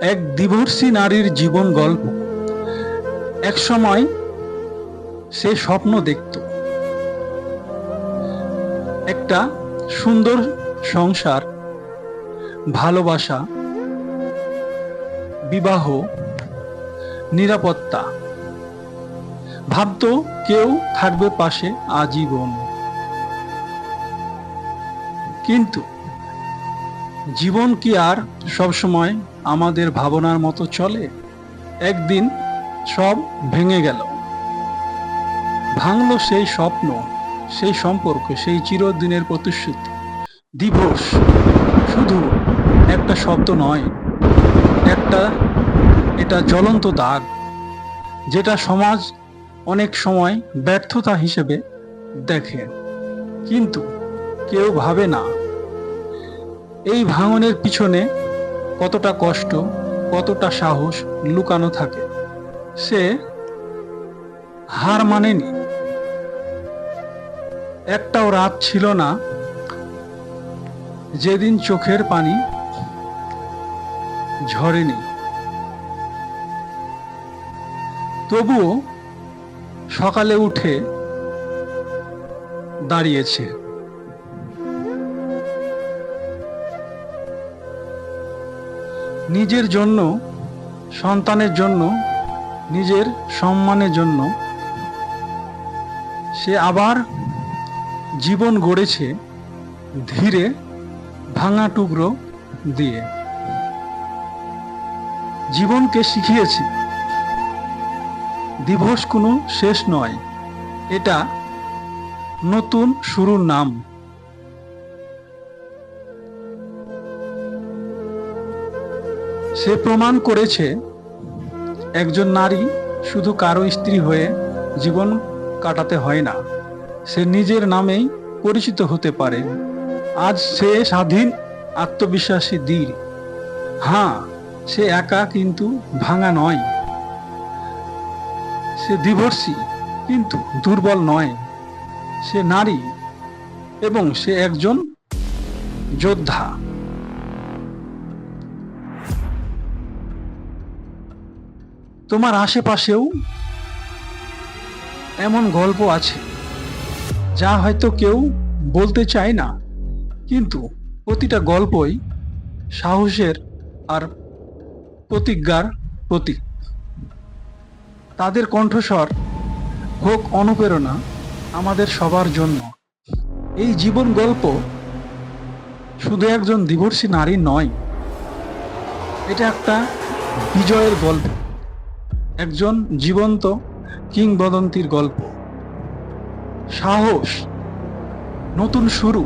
এক ডিভোর্সি নারীর জীবন গল্প। এক সময় সে স্বপ্ন দেখত একটা সুন্দর সংসার, ভালোবাসা, বিবাহ, নিরাপত্তা। ভাবত কেউ থাকবে পাশে আজীবন। কিন্তু জীবন কি আর সবসময় আমাদের ভাবনার মতো চলে? একদিন সব ভেঙে গেল। ভাঙলো সেই স্বপ্ন, সেই সম্পর্ক, সেই চিরদিনের প্রতিশ্রুতি। ডিভোর্স শুধু একটা শব্দ নয়, একটা এটা জ্বলন্ত দাগ, যেটা সমাজ অনেক সময় ব্যর্থতা হিসেবে দেখে। কিন্তু কেউ ভাবে না এই ভাঙনের পিছনে কতটা কষ্ট, কতটা সাহস লুকানো থাকে। সে হার মানেনি। একটাও রাত ছিল না যেদিন চোখের পানি ঝরেনি। তবুও সকালে উঠে দাঁড়িয়েছে। নিজের জন্য, সন্তানের জন্য, নিজের সম্মানের জন্য সে আবার জীবন গড়েছে, ধীরে ভাঙা টুকরো দিয়ে। জীবনকে শিখিয়েছে ডিভোর্স কোনো শেষ নয়, এটা নতুন শুরুর নাম। সে প্রমাণ করেছে একজন নারী শুধু কারো স্ত্রী হয়ে জীবন কাটাতে হয় না, সে নিজের নামেই পরিচিত হতে পারে। আজ সে স্বাধীন, আত্মবিশ্বাসী, ধীর। হ্যাঁ, সে একা কিন্তু ভাঙা নয়। সে ডিভোর্সি কিন্তু দুর্বল নয়। সে নারী এবং সে একজন যোদ্ধা। তোমার আশেপাশেও এমন গল্প আছে যা হয়তো কেউ বলতে চায় না, কিন্তু প্রতিটা গল্পই সাহসের আর প্রতিজ্ঞার প্রতীক। তাদের কণ্ঠস্বর হোক অনুপ্রেরণা আমাদের সবার জন্য। এই জীবন গল্প শুধু একজন ডিভোর্সি নারী নয়, এটা একটা বিজয়ের গল্প, একজন জীবন্ত কিংবদন্তির গল্প। সাহস, নতুন শুরু,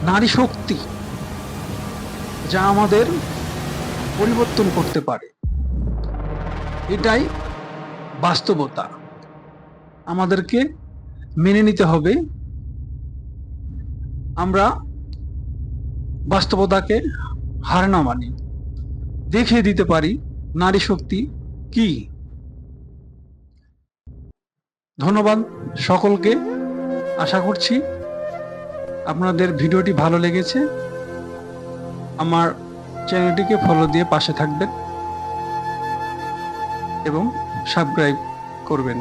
নারী শক্তি, যা আমাদের পরিবর্তন করতে পারে। এটাই বাস্তবতা। আমাদেরকে মেনে নিতে হবে। আমরা বাস্তবতাকে হার না মানি, দেখিয়ে দিতে পারি নারী শক্তি কি। ধন্যবাদ সকলকে। আশা করছি আপনাদের ভিডিওটি ভালো লেগেছে। আমার চ্যানেলটিকে ফলো দিয়ে পাশে থাকবেন এবং সাবস্ক্রাইব করবেন।